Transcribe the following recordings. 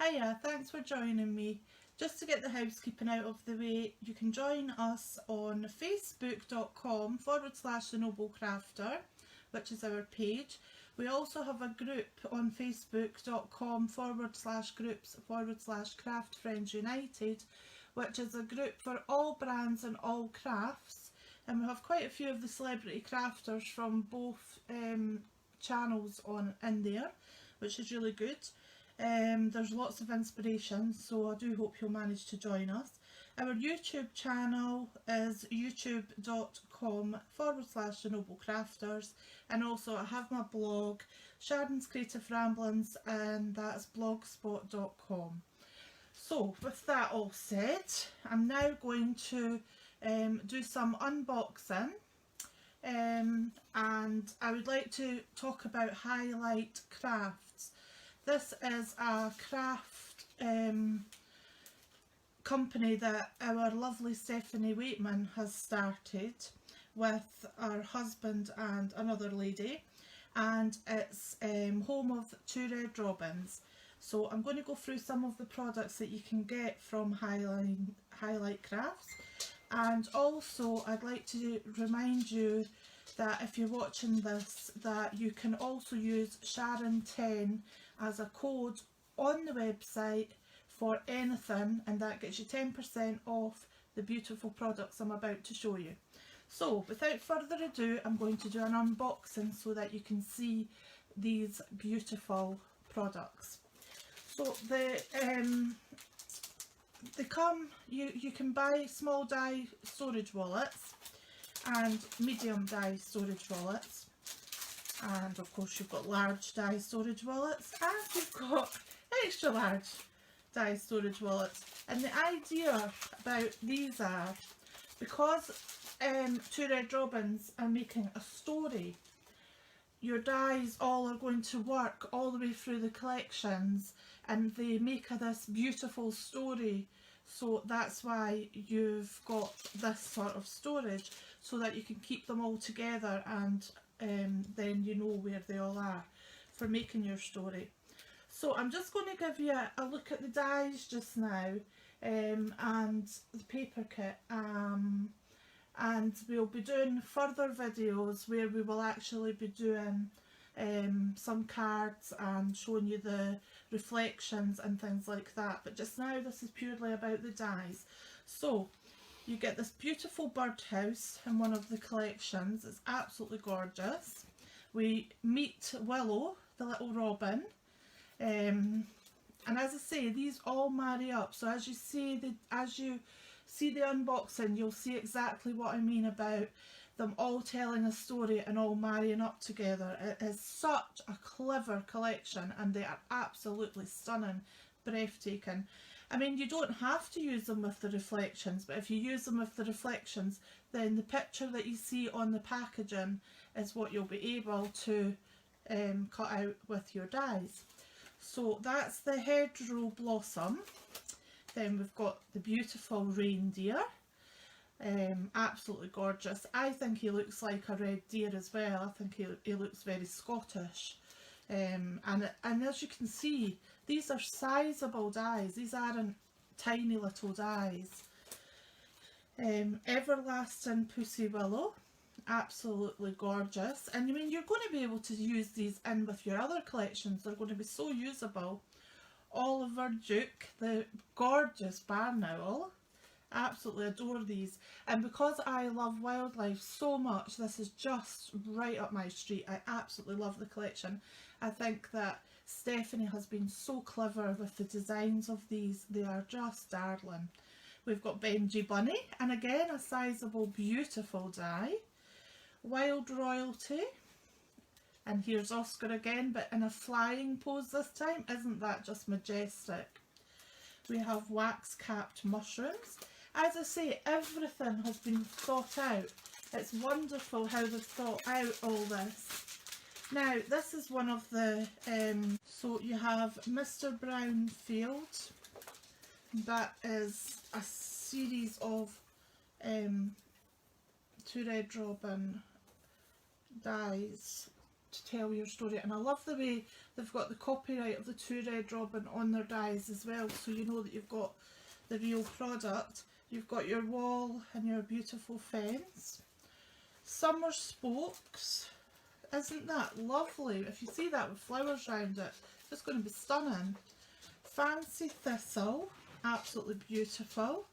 Hiya, thanks for joining me. Just to get the housekeeping out of the way, you can join us on facebook.com/The Noble Crafter, which is our page. We also have a group on facebook.com/groups/craft friends united, which is a group for all brands and all crafts. And we have quite a few of the celebrity crafters from both channels in there, which is really good. There's lots of inspiration, so I do hope you'll manage to join us. Our YouTube channel is youtube.com/The Noble Crafters, and also I have my blog, Sharon's Creative Ramblings, and that's blogspot.com. So with that all said, I'm now going to do some unboxing, and I would like to talk about Highlight Crafts. This is a craft company that our lovely Stephanie Waitman has started with her husband and another lady, and it's home of Two Red Robins. So I'm going to go through some of the products that you can get from Highlight Crafts, and also I'd like to remind you that if you're watching this, that you can also use Sharon10 as a code on the website for anything, and that gets you 10% off the beautiful products I'm about to show you. So without further ado, I'm going to do an unboxing so that you can see these beautiful products. So they come, you can buy small die storage wallets and medium die storage wallets, and of course you've got large die storage wallets, and you've got extra large die storage wallets. And the idea about these are, because Two Red Robins are making a story, your dies all are going to work all the way through the collections, and they make this beautiful story. So that's why you've got this sort of storage, so that you can keep them all together, and then you know where they all are for making your story. So I'm just going to give you a look at the dies just now, and the paper kit, and we'll be doing further videos where we will actually be doing some cards and showing you the reflections and things like that. But just now this is purely about the dies. So you get this beautiful birdhouse in one of the collections. It's absolutely gorgeous. We meet Willow, the little robin, and as I say, these all marry up. So as you see the unboxing, you'll see exactly what I mean about them all telling a story and all marrying up together. It is such a clever collection, and they are absolutely stunning, breathtaking. I mean, you don't have to use them with the reflections, but if you use them with the reflections, then the picture that you see on the packaging is what you'll be able to cut out with your dies. So that's the hedgerow blossom. Then we've got the beautiful reindeer, absolutely gorgeous. I think he looks like a red deer as well. I think he looks very Scottish. And as you can see, these are sizable dies. These aren't tiny little dies. Everlasting Pussy Willow, absolutely gorgeous. And I mean, you're going to be able to use these in with your other collections. They're going to be so usable. Oliver Duke, the gorgeous barn owl. Absolutely adore these, and because I love wildlife so much, this is just right up my street. I absolutely love the collection. I think that Stephanie has been so clever with the designs of these. They are just darling. We've got Benji Bunny, and again a sizable beautiful die. Wild Royalty, and here's Oscar again, but in a flying pose this time. Isn't that just majestic? We have wax capped mushrooms. As I say, everything has been thought out. It's wonderful how they've thought out all this. Now, this is one of the, so you have Mr. Brownfield. That is a series of Two Red Robin dies. to tell your story. And I love the way they've got the copyright of the 2 Red Robin on their dies as well, so you know that you've got the real product. You've got your wall and your beautiful fence. Summer spokes. Isn't that lovely? If you see that with flowers around it, it's going to be stunning. Fancy thistle, absolutely beautiful.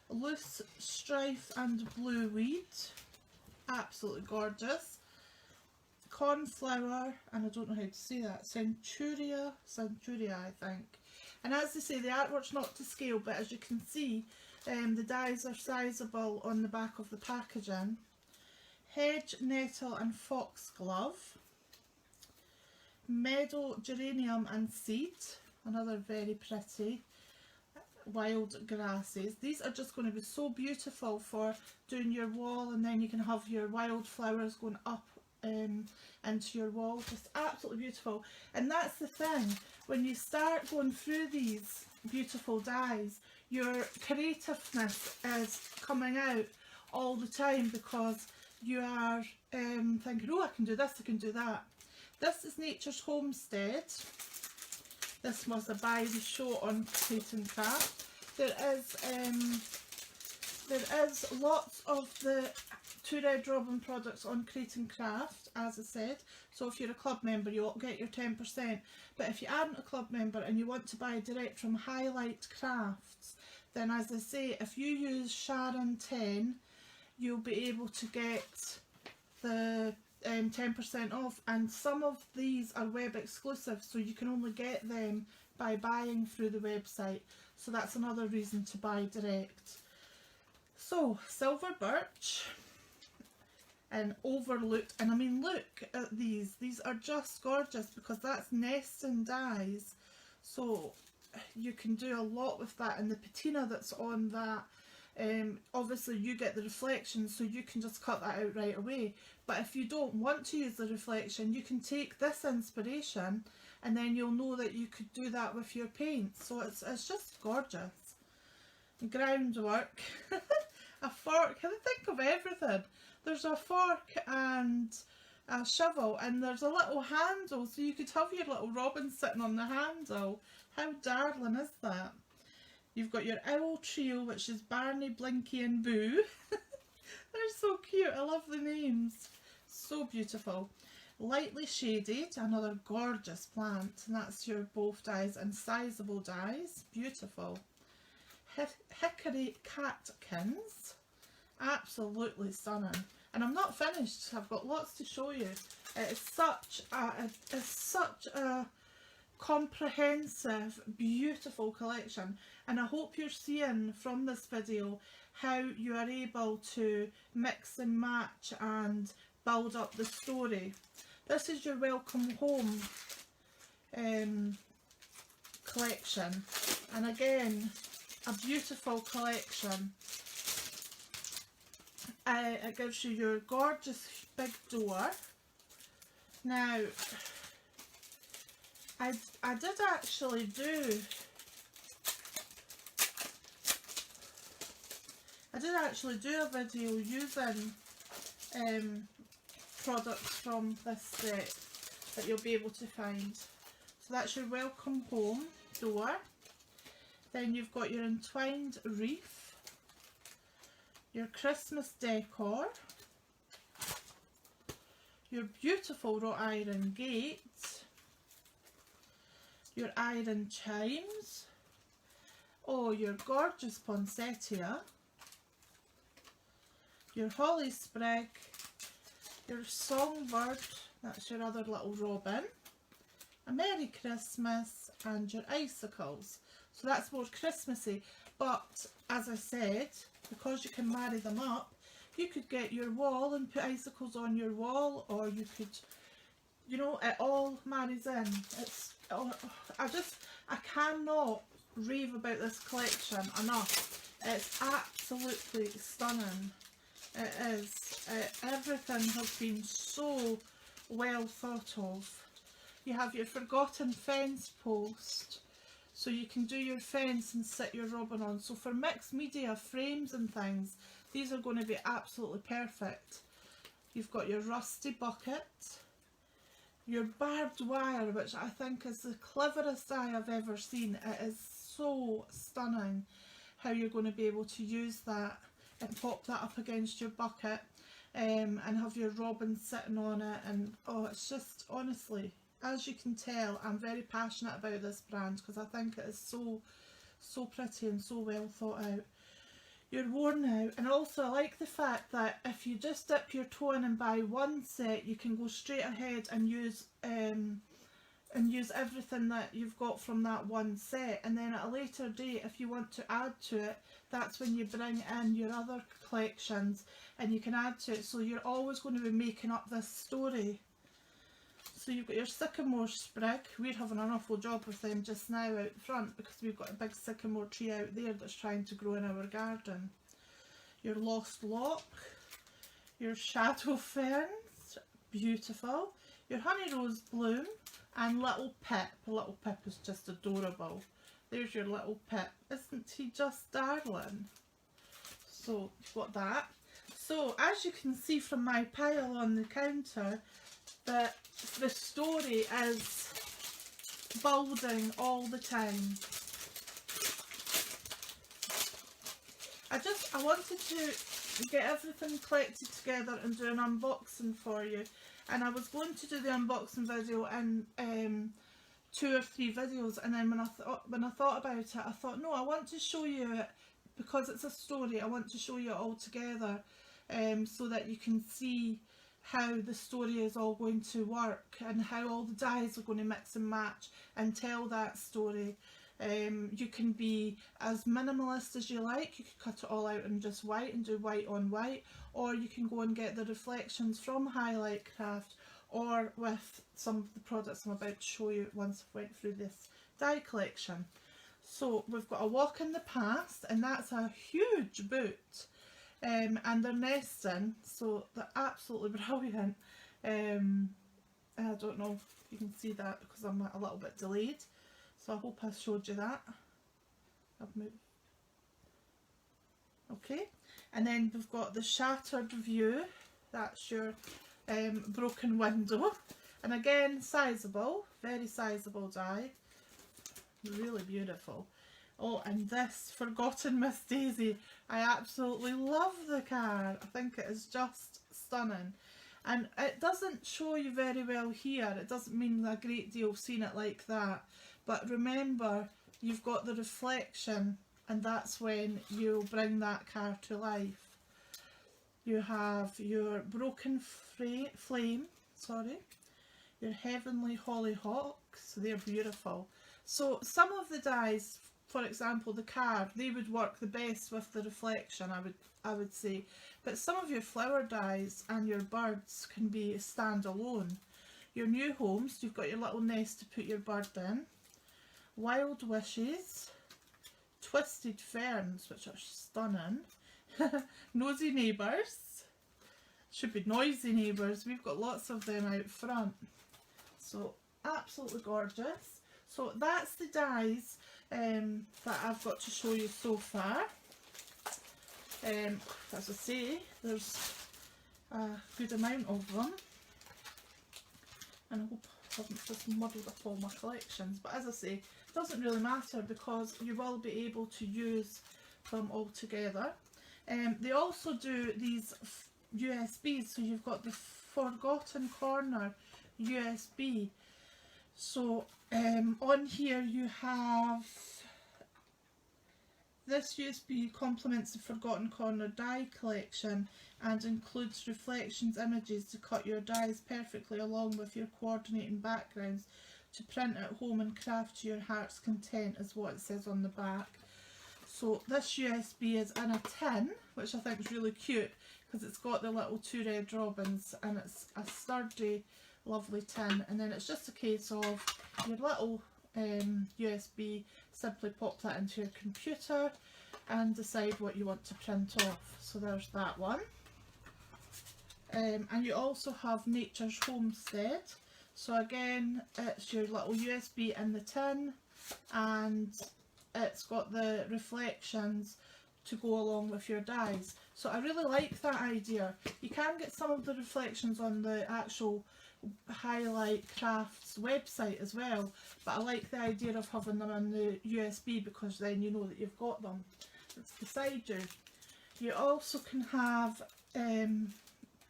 Loose strife and blue weed, absolutely gorgeous. Cornflower, and I don't know how to say that, Centuria, I think. And as they say, the artwork's not to scale, but as you can see, the dies are sizable on the back of the packaging. Hedge, nettle and foxglove. Meadow geranium and seed, another very pretty. Wild grasses. These are just going to be so beautiful for doing your wall, and then you can have your wildflowers going up into your wall. Just absolutely beautiful. And that's the thing, when you start going through these beautiful dies, your creativeness is coming out all the time, because you are thinking, oh, I can do this, I can do that. This is Nature's Homestead. This was a buy the show on Clayton Craft. There is lots of the 2 Red Robin products on Clayton Craft, as I said. So if you're a club member, you'll get your 10%. But if you aren't a club member and you want to buy direct from Highlight Crafts, then as I say, if you use Sharon 10, you'll be able to get the 10% off, and some of these are web exclusive, so you can only get them by buying through the website, so that's another reason to buy direct. So silver birch and overlooked, and I mean, look at these are just gorgeous, because that's nesting dies, so you can do a lot with that. And the patina that's on that, obviously you get the reflection, so you can just cut that out right away. But if you don't want to use the reflection, you can take this inspiration, and then you'll know that you could do that with your paint. So it's just gorgeous. Groundwork. A fork. I think of everything. There's a fork and a shovel, and there's a little handle, so you could have your little robin sitting on the handle. How darling is that? You've got your owl trio, which is Barney, Blinky and Boo. They're so cute. I love the names. So beautiful. Lightly shaded, another gorgeous plant, and that's your both dies and sizable dies. Beautiful. Hickory catkins, absolutely stunning. And I'm not finished. I've got lots to show you. It's such a comprehensive, beautiful collection, and I hope you're seeing from this video how you are able to mix and match and build up the story. This is your welcome home collection, and again, a beautiful collection. It gives you your gorgeous big door. Now, I did actually do a video using products from this set that you'll be able to find. So that's your welcome home door. Then you've got your entwined wreath, your Christmas decor, your beautiful wrought iron gate, your iron chimes, oh, your gorgeous poinsettia, your holly sprig, your songbird, that's your other little robin, a Merry Christmas, and your icicles. So that's more Christmassy, but as I said, because you can marry them up, you could get your wall and put icicles on your wall, or you could, you know, it all marries in. It's, I cannot rave about this collection enough. It's absolutely stunning. It is. Everything has been so well thought of. You have your forgotten fence post, so you can do your fence and sit your robin on. So for mixed media frames and things, these are going to be absolutely perfect. You've got your rusty bucket, your barbed wire, which I think is the cleverest die I've ever seen. It is so stunning how you're going to be able to use that and pop that up against your bucket and have your robin sitting on it, and oh, it's just, honestly, as you can tell, I'm very passionate about this brand because I think it is so pretty and so well thought out. You're worn out, and also I like the fact that if you just dip your toe in and buy one set, you can go straight ahead and use everything that you've got from that one set, and then at a later date, if you want to add to it, that's when you bring in your other collections and you can add to it. So you're always going to be making up this story. So you've got your sycamore sprig. We're having an awful job with them just now out front because we've got a big sycamore tree out there that's trying to grow in our garden. Your lost lock, your shadow ferns, beautiful. Your honey rose bloom, and little Pip. Little Pip is just adorable. There's your little Pip. Isn't he just darling? So you've got that. So as you can see from my pile on the counter, that the story is building all the time. I wanted to get everything collected together and do an unboxing for you, and I was going to do the unboxing video in 2 or 3 videos, and then when I thought about it, I thought, no, I want to show you it because it's a story. I want to show you it all together so that you can see how the story is all going to work and how all the dies are going to mix and match and tell that story. You can be as minimalist as you like. You can cut it all out in just white and do white on white, or you can go and get the reflections from Highlight Craft, or with some of the products I'm about to show you once I've went through this die collection. So we've got A Walk in the Past, and that's a huge boot. And they're nesting, so they're absolutely brilliant. I don't know if you can see that because I'm a little bit delayed, so I hope I showed you that. I've moved. Okay, and then we've got the Shattered View. That's your broken window, and again, sizable, very sizable die, really beautiful. Oh, and this Forgotten Miss Daisy. I absolutely love the card. I think it is just stunning. And it doesn't show you very well here. It doesn't mean a great deal seeing it like that. But remember, you've got the reflection, and that's when you'll bring that card to life. You have your Broken Flame, your Heavenly Hollyhocks. They're beautiful. So some of the dies, for example, the card, they would work the best with the reflection, I would say. But some of your flower dies and your birds can be standalone. Your New Homes, you've got your little nest to put your bird in. Wild Wishes, Twisted Ferns, which are stunning. Nosy Neighbours, should be Noisy Neighbours. We've got lots of them out front. So absolutely gorgeous. So that's the dies that I've got to show you so far. As I say, there's a good amount of them, and I hope I haven't just muddled up all my collections, but as I say, it doesn't really matter because you will be able to use them all together. They also do these USBs, so you've got the Forgotten Corner USB. So on here you have this USB complements the Forgotten Corner die collection and includes reflections images to cut your dies perfectly along with your coordinating backgrounds to print at home and craft to your heart's content, is what it says on the back. So this USB is in a tin, which I think is really cute because it's got the little 2 red robins, and it's a sturdy, lovely tin. And then it's just a case of your little USB, simply pop that into your computer and decide what you want to print off. So there's that one. And you also have Nature's Homestead. So again, it's your little USB in the tin, and it's got the reflections to go along with your dies. So I really like that idea. You can get some of the reflections on the actual Highlight Crafts website as well, but I like the idea of having them on the USB because then you know that you've got them. It's beside you. You also can have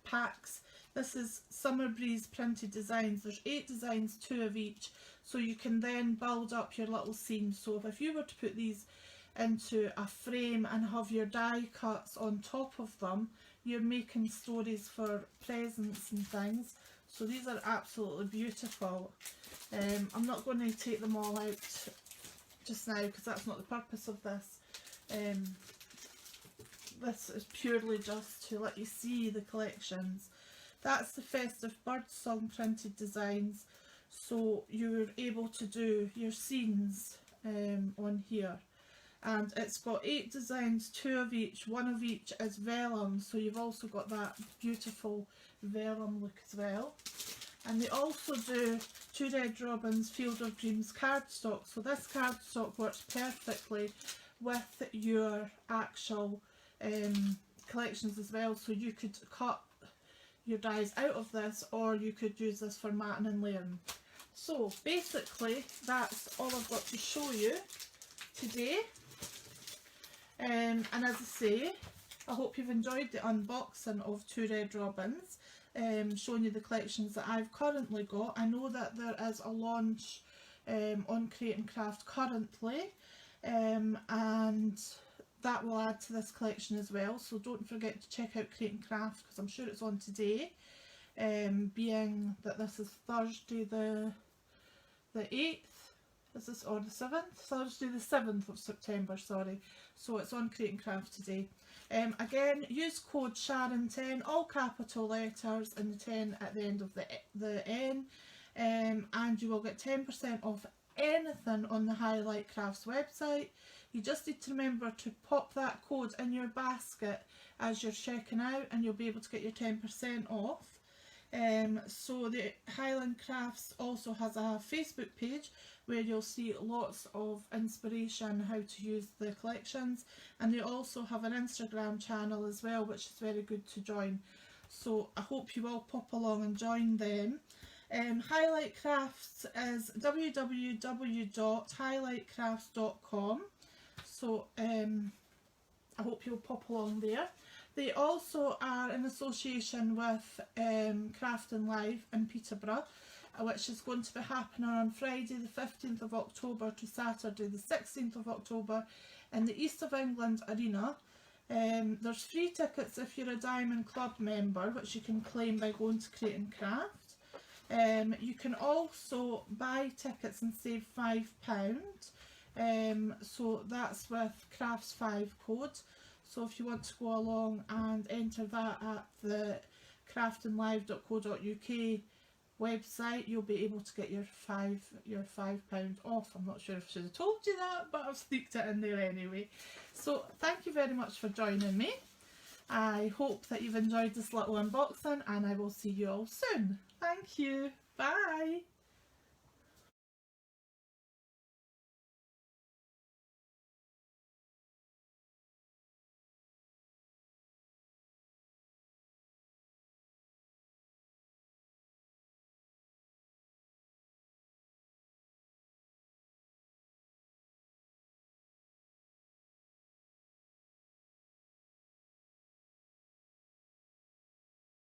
packs. This is Summer Breeze Printed Designs. There's 8 designs, 2 of each, so you can then build up your little scenes. So if you were to put these into a frame and have your die cuts on top of them, you're making stories for presents and things. So these are absolutely beautiful. I'm not going to take them all out just now because that's not the purpose of this. This is purely just to let you see the collections. That's the Festive Birdsong Printed Designs, so you're able to do your scenes on here. And it's got 8 designs, 2 of each, 1 of each is vellum, so you've also got that beautiful vellum look as well. And they also do Two Red Robins Field of Dreams cardstock, so this cardstock works perfectly with your actual collections as well, so you could cut your dies out of this or you could use this for matting and layering. So basically that's all I've got to show you today. And as I say, I hope you've enjoyed the unboxing of Two Red Robins, showing you the collections that I've currently got. I know that there is a launch on Create and Craft currently, and that will add to this collection as well, so don't forget to check out Create and Craft because I'm sure it's on today, being that this is Thursday the 8th, is this, or the 7th? Thursday the 7th of September, sorry. So it's on Create and Craft today. Again, use code Sharon10, all capital letters and the 10 at the end of the N, and you will get 10% off anything on the Highlight Crafts website. You just need to remember to pop that code in your basket as you're checking out and you'll be able to get your 10% off. So the Highland Crafts also has a Facebook page where you'll see lots of inspiration how to use the collections, and they also have an Instagram channel as well, which is very good to join. So I hope you all pop along and join them. Highlight Crafts is www.highlightcrafts.com, so I hope you'll pop along there. They also are in association with Crafting Live in Peterborough, which is going to be happening on Friday the 15th of October to Saturday the 16th of October in the East of England Arena. There's free tickets if you're a Diamond Club member, which you can claim by going to Create and Craft. You can also buy tickets and save £5, so that's with Crafts 5 code. So if you want to go along and enter that at the craftinglive.co.uk website, you'll be able to get your £5 off. I'm not sure if I should have told you that, but I've sneaked it in there anyway. So thank you very much for joining me. I hope that you've enjoyed this little unboxing and I will see you all soon. Thank you. Bye.